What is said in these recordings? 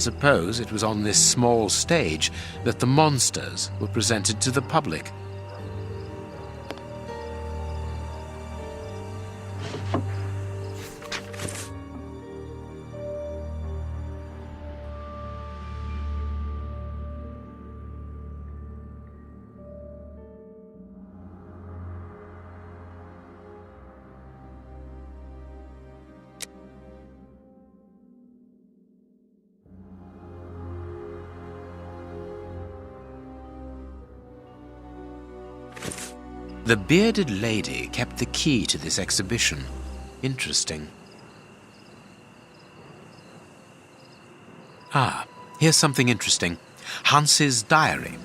suppose it was on this small stage that the monsters were presented to the public. The bearded lady kept the key to this exhibition. Interesting. Ah, here's something interesting. Hans's diary.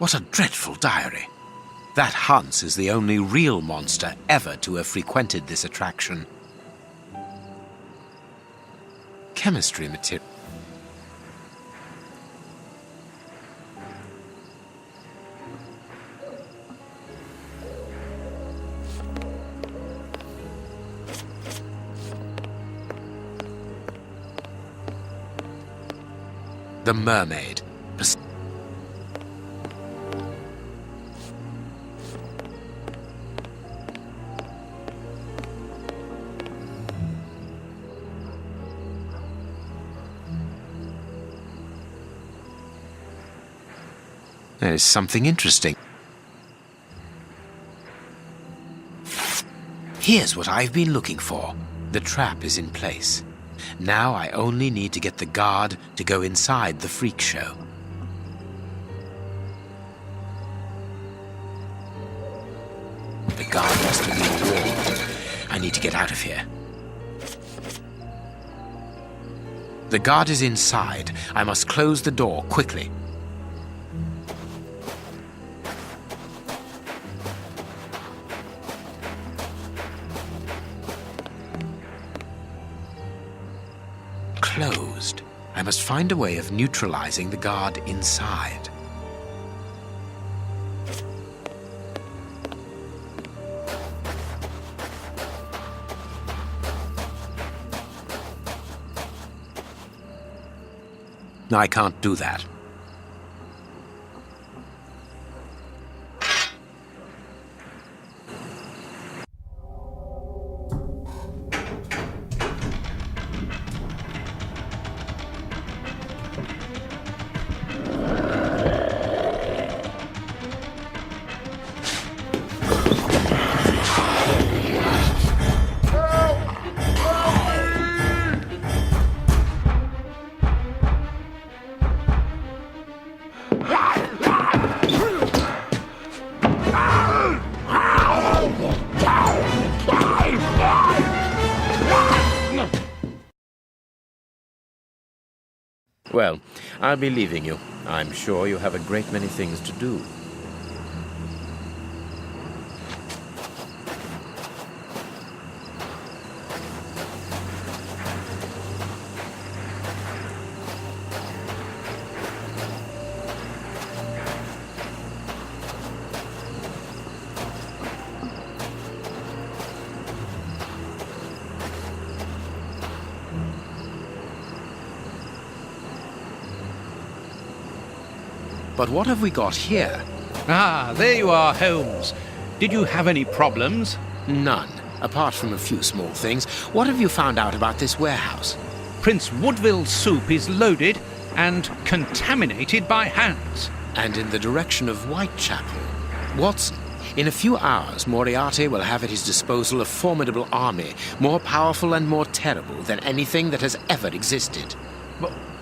What a dreadful diary. That Hans is the only real monster ever to have frequented this attraction. chemistry material. The mermaid. There is something interesting. Here's what I've been looking for. The trap is in place. Now I only need to get the guard to go inside the freak show. The guard must have been warned. I need to get out of here. The guard is inside. I must close the door quickly. Closed. I must find a way of neutralizing the guard inside. I can't do that. Well, I'll be leaving you. I'm sure you have a great many things to do. But what have we got here? Ah, there you are, Holmes. Did you have any problems? None, apart from a few small things. What have you found out about this warehouse? Prince Woodville's soup is loaded and contaminated by hands. And in the direction of Whitechapel. Watson, in a few hours, Moriarty will have at his disposal a formidable army, more powerful and more terrible than anything that has ever existed.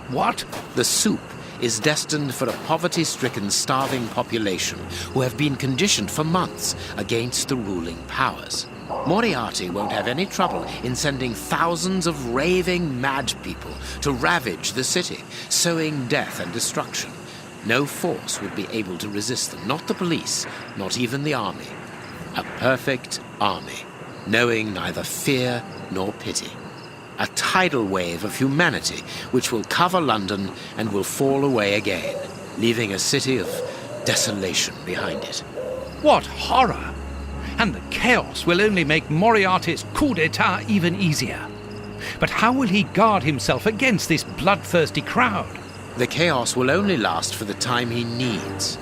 What? The soup is destined for a poverty-stricken, starving population who have been conditioned for months against the ruling powers. Moriarty won't have any trouble in sending thousands of raving mad people to ravage the city, sowing death and destruction. No force would be able to resist them, not the police, not even the army. A perfect army, knowing neither fear nor pity. A tidal wave of humanity which will cover London and will fall away again, leaving a city of desolation behind it. What horror! And the chaos will only make Moriarty's coup d'etat even easier. But how will he guard himself against this bloodthirsty crowd? The chaos will only last for the time he needs.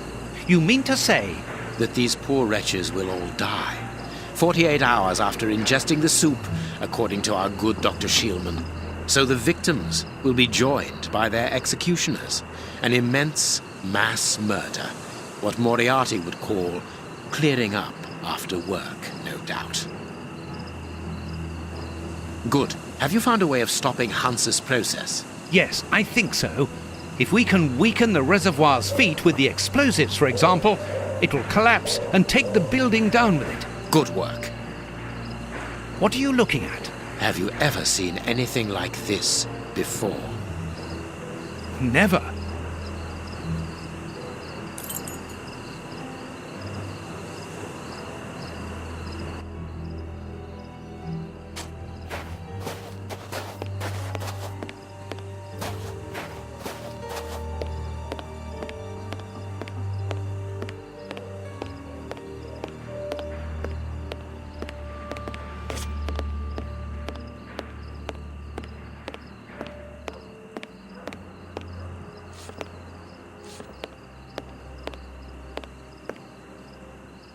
You mean to say that these poor wretches will all die 48 hours after ingesting the soup, according to our good Dr. Shielman. So the victims will be joined by their executioners. An immense mass murder. What Moriarty would call clearing up after work, no doubt. Good. Have you found a way of stopping Hans's process? Yes, I think so. If we can weaken the reservoir's feet with the explosives, for example, it will collapse and take the building down with it. Good work. What are you looking at? Have you ever seen anything like this before? Never.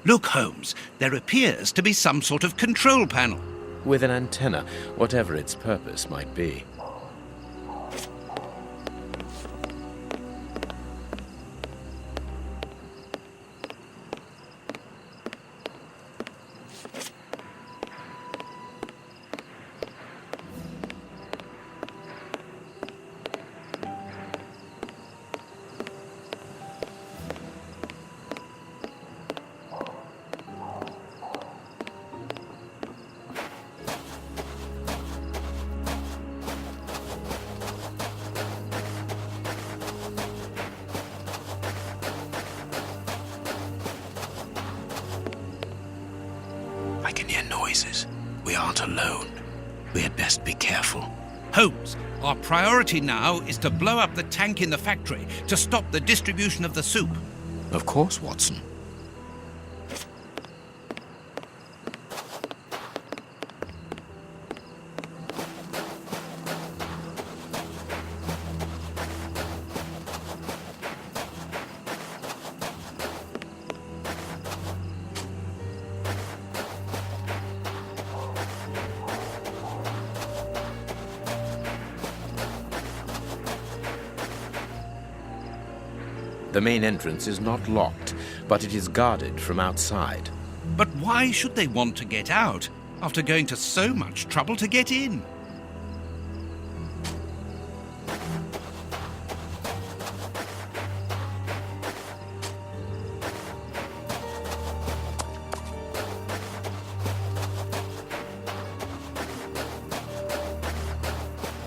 Look, Holmes, there appears to be some sort of control panel. With an antenna, whatever its purpose might be. I can hear noises. We aren't alone. We had best be careful. Holmes, our priority now is to blow up the tank in the factory to stop the distribution of the soup. Of course, Watson. The main entrance is not locked, but it is guarded from outside. But why should they want to get out after going to so much trouble to get in?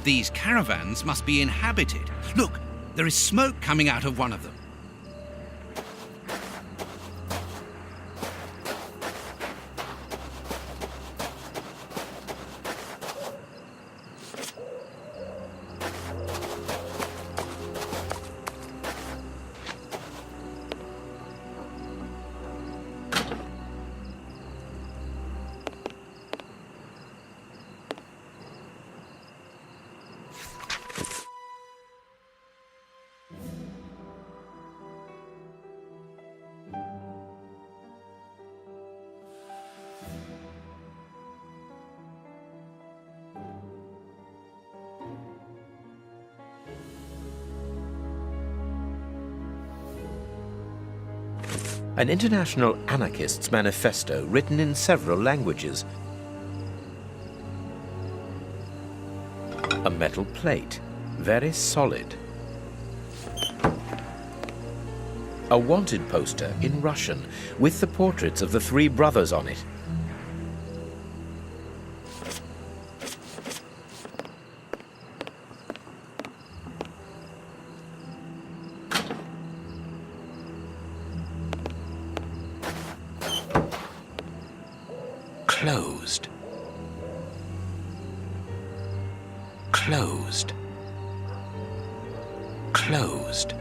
These caravans must be inhabited. Look, there is smoke coming out of one of them. An international anarchists' manifesto written in several languages. A metal plate, very solid. A wanted poster in Russian with the portraits of the three brothers on it. Closed. Closed. Closed.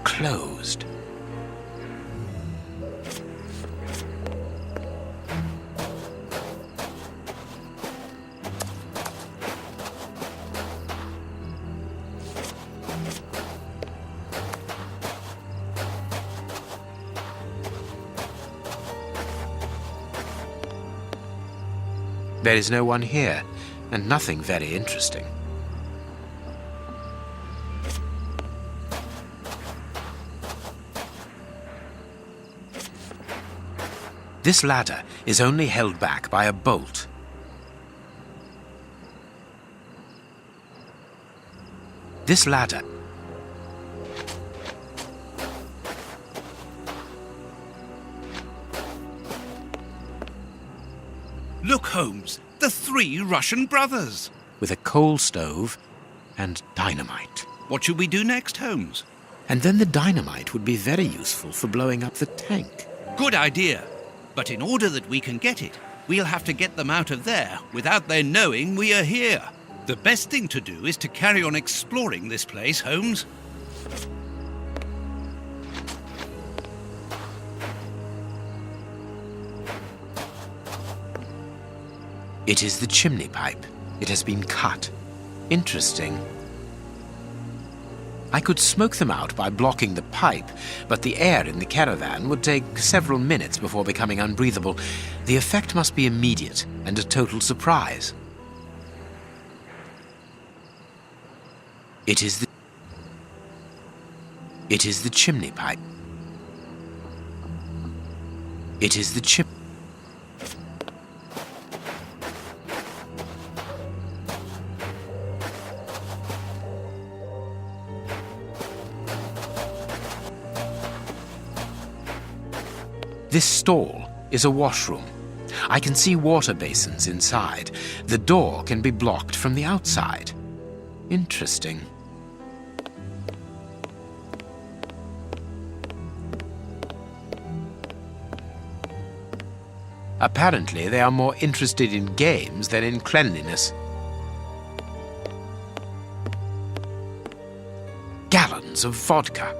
Closed. There is no one here, and nothing very interesting. This ladder is only held back by a bolt. This ladder... Look, Holmes, the three Russian brothers. with a coal stove and dynamite. What should we do next, Holmes? And then the dynamite would be very useful for blowing up the tank. Good idea. But in order that we can get it, we'll have to get them out of there without their knowing we are here. The best thing to do is to carry on exploring this place, Holmes. It is the chimney pipe. It has been cut. Interesting. I could smoke them out by blocking the pipe, but the air in the caravan would take several minutes before becoming unbreathable. The effect must be immediate and a total surprise. It is the chimney pipe. It is the chimney. This stall is a washroom. I can see water basins inside. The door can be blocked from the outside. Interesting. Apparently, they are more interested in games than in cleanliness. Gallons of vodka.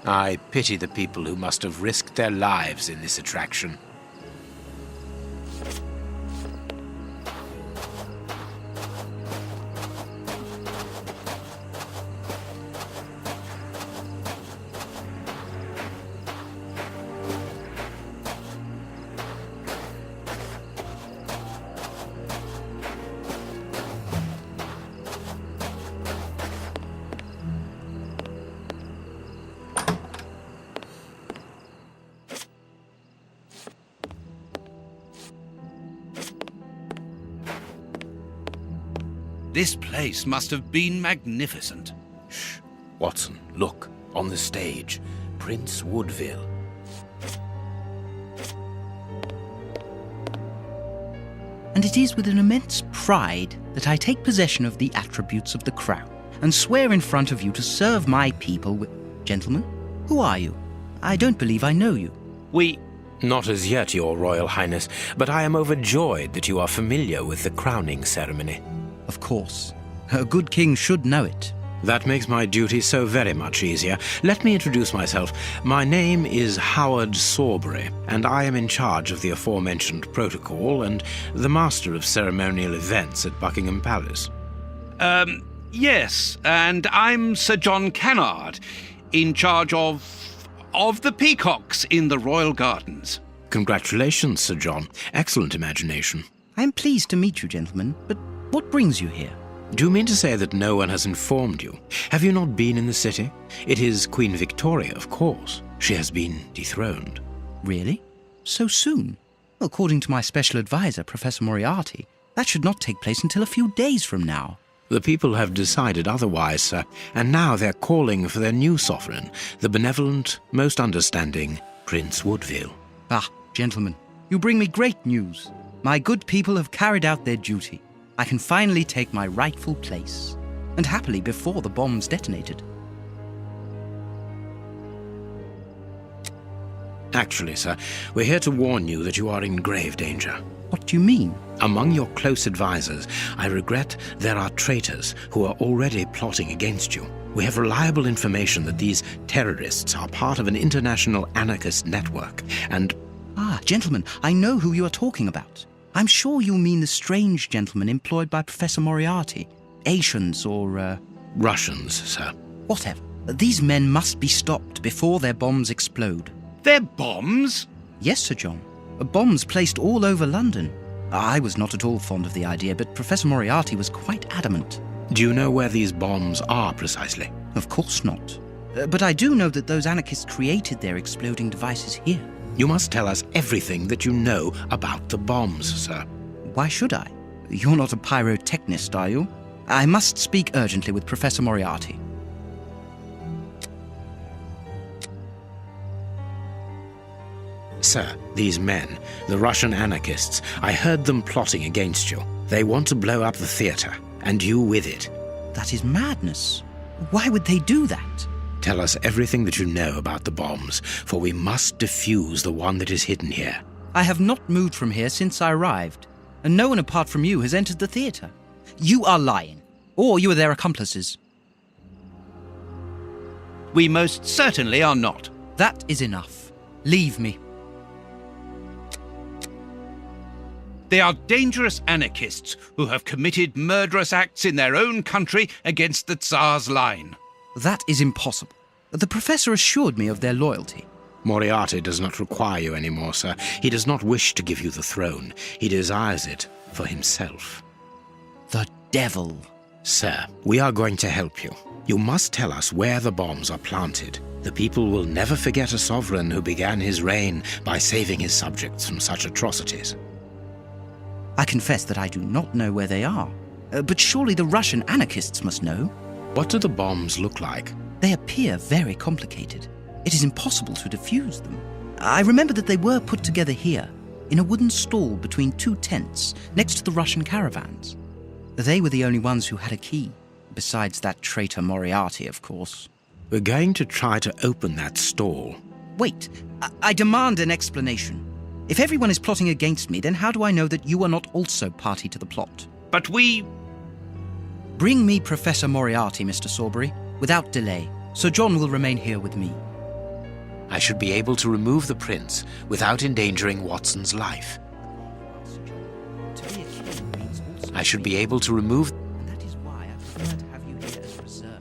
I pity the people who must have risked their lives in this attraction. This place must have been magnificent. Shh, Watson, look, on the stage, Prince Woodville. And it is with an immense pride that I take possession of the attributes of the crown, and swear in front of you to serve my people with... Gentlemen, who are you? I don't believe I know you. Not as yet, Your Royal Highness, but I am overjoyed that you are familiar with the crowning ceremony. Of course. A good king should know it. That makes my duty so very much easier. Let me introduce myself. My name is Howard Sawbury, and I am in charge of the aforementioned protocol and the master of ceremonial events at Buckingham Palace. Yes, and I'm Sir John Cannard, in charge of the peacocks in the royal gardens. Congratulations, Sir John. Excellent imagination. I am pleased to meet you, gentlemen, but what brings you here? Do you mean to say that no one has informed you? Have you not been in the city? It is Queen Victoria, of course. She has been dethroned. Really? So soon? According to my special advisor, Professor Moriarty, that should not take place until a few days from now. The people have decided otherwise, sir, and now they're calling for their new sovereign, the benevolent, most understanding Prince Woodville. Ah, gentlemen, you bring me great news. My good people have carried out their duty. I can finally take my rightful place, and happily before the bombs detonated. Actually, sir, we're here to warn you that you are in grave danger. What do you mean? Among your close advisors, I regret there are traitors who are already plotting against you. We have reliable information that these terrorists are part of an international anarchist network, and... Ah, gentlemen, I know who you are talking about. I'm sure you mean the strange gentleman employed by Professor Moriarty. Asians or, Russians, sir. Whatever. These men must be stopped before their bombs explode. Their bombs? Yes, Sir John. Bombs placed all over London. I was not at all fond of the idea, but Professor Moriarty was quite adamant. Do you know where these bombs are precisely? Of course not. But I do know that those anarchists created their exploding devices here. You must tell us everything that you know about the bombs, sir. Why should I? You're not a pyrotechnist, are you? I must speak urgently with Professor Moriarty. Sir, these men, the Russian anarchists, I heard them plotting against you. They want to blow up the theater, and you with it. That is madness. Why would they do that? Tell us everything that you know about the bombs, for we must defuse the one that is hidden here. I have not moved from here since I arrived, and no one apart from you has entered the theater. You are lying, or you are their accomplices. We most certainly are not. That is enough. Leave me. They are dangerous anarchists who have committed murderous acts in their own country against the Tsar's line. That is impossible. The professor assured me of their loyalty. Moriarty does not require you anymore, sir. He does not wish to give you the throne. He desires it for himself. The devil. Sir, we are going to help you. You must tell us where the bombs are planted. The people will never forget a sovereign who began his reign by saving his subjects from such atrocities. I confess that I do not know where they are. But surely the Russian anarchists must know. What do the bombs look like? They appear very complicated. It is impossible to defuse them. I remember that they were put together here, in a wooden stall between two tents, next to the Russian caravans. They were the only ones who had a key, besides that traitor Moriarty, of course. We're going to try to open that stall. Wait, I demand an explanation. If everyone is plotting against me, then how do I know that you are not also party to the plot? But we... Bring me Professor Moriarty, Mr. Sawbury, without delay. Sir John will remain here with me. I should be able to remove the prince without endangering Watson's life. I should be able to remove... And that is why I prefer to have you here as reserve.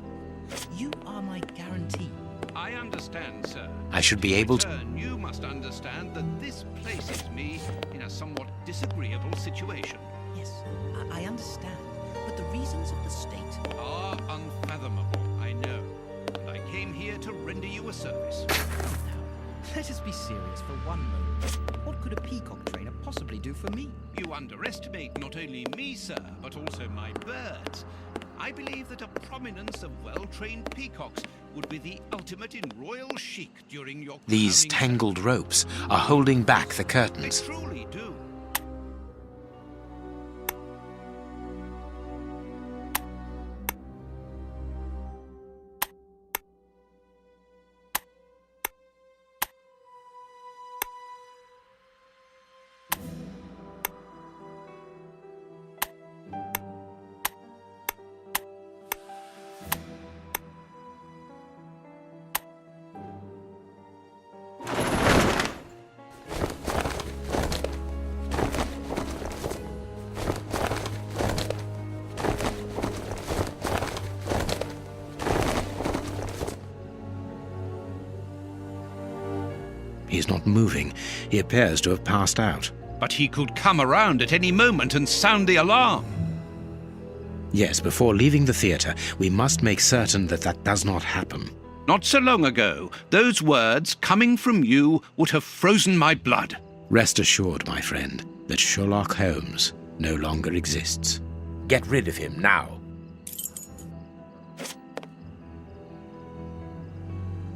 You are my guarantee. I understand, sir. I should be able to... You must understand that this places me in a somewhat disagreeable situation. Yes, I understand. But the reasons of the state... Are unfathomable, I know. And I came here to render you a service. Now, let us be serious for one moment. What could a peacock trainer possibly do for me? You underestimate not only me, sir, but also my birds. I believe that a prominence of well-trained peacocks would be the ultimate in royal chic during your These crowning tangled ropes are holding back the ceremony. curtains. They truly do. He's not moving. He appears to have passed out. But he could come around at any moment and sound the alarm. Yes, before leaving the theater, we must make certain that that does not happen. Not so long ago, those words coming from you would have frozen my blood. Rest assured, my friend, that Sherlock Holmes no longer exists. Get rid of him now.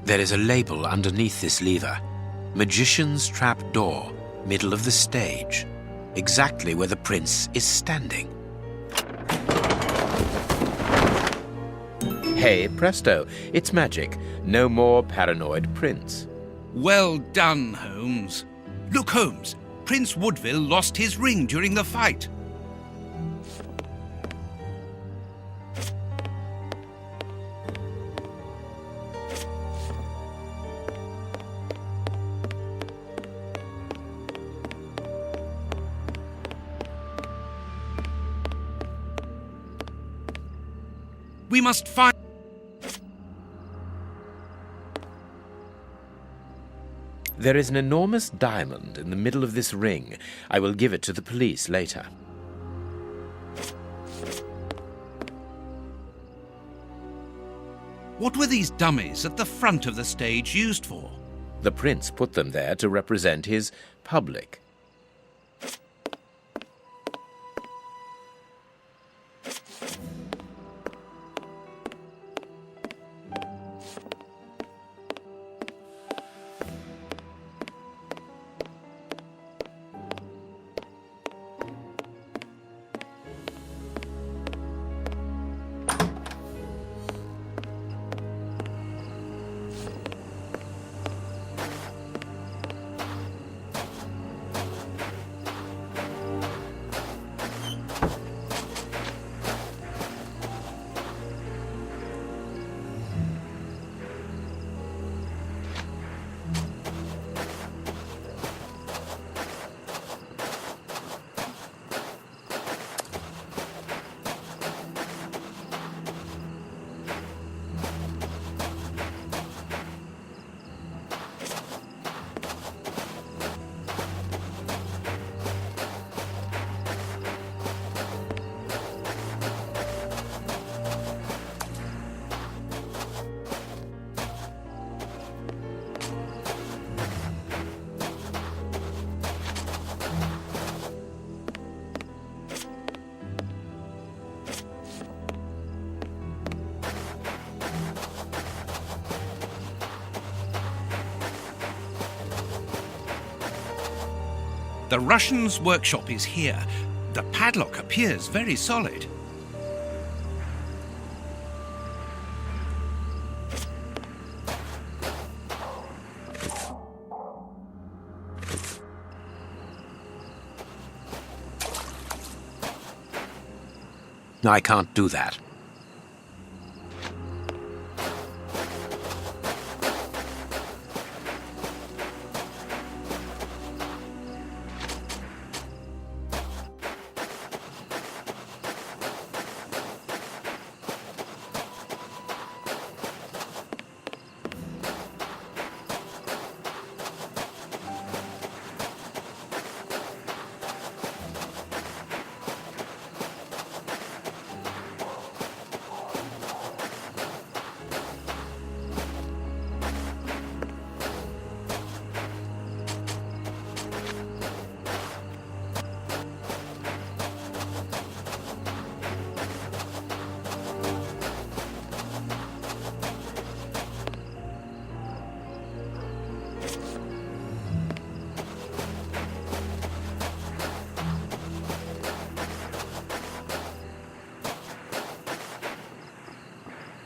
There is a label underneath this lever. Magician's Trap Door, middle of the stage, exactly where the prince is standing. Hey, presto, it's magic. No more paranoid prince. Well done, Holmes. Look, Holmes, Prince Woodville lost his ring during the fight. We must find... There is an enormous diamond in the middle of this ring. I will give it to the police later. What were these dummies at the front of the stage used for? The prince put them there to represent his public. The Russian's workshop is here. The padlock appears very solid. I can't do that.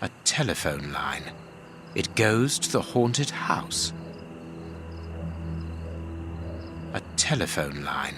A telephone line. It goes to the haunted house. A telephone line.